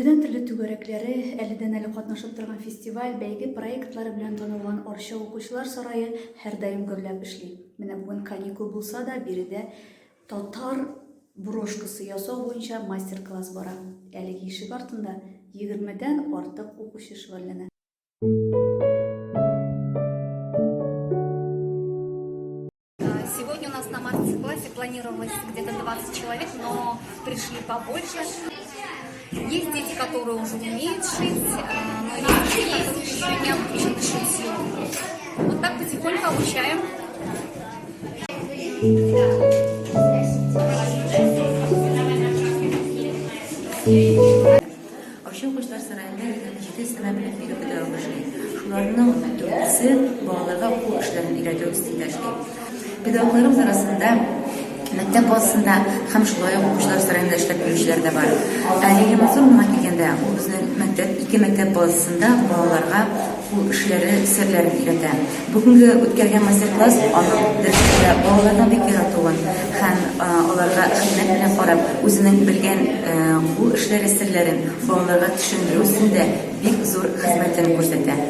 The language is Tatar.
Төрле түгәрәкләре, әледән-әле катнашып торган фестиваль, бәйге проектлары белән танылган Арча укучылар сарае һәр даим гөрләп эшли. Менә бүген каникул булса да, биредә татар брошкасы ясау буенча мастер-класс бара. Әлеге ишек артында 20дән артык укучы шөгыльләнә. Сегодня у нас на мастер-классе планировалось где-то 20 человек, но пришли побольше. Есть дети, которые уже умеют шить, но есть дети, которые еще не обучены шитью. Вот так потихоньку обучаем. Arşa Okuşlar Sarayı'nda 7 isteme biletleri pedagoglaşıyor. Şularının 4'ü bağlarga okul işlerini ilerliyor istihdamlaşıyor. Pedagoglarımız arasında mektep bazısında hem şulaya okuşlar sarayında işlep görüşleri de var. Aliye Mazurum'a gelgende o bizden iki mektep bazısında bağlarga bu işleri, sirlerini iletem. Bugünkü ötkergen masterclass onun dersinde bağlardan bir yaratığın hem onlarga hizmet bilen qarab özünün bilgen bu işleri, sirlerin bağlarga düşündürüsünde bir zor hizmetini görseten.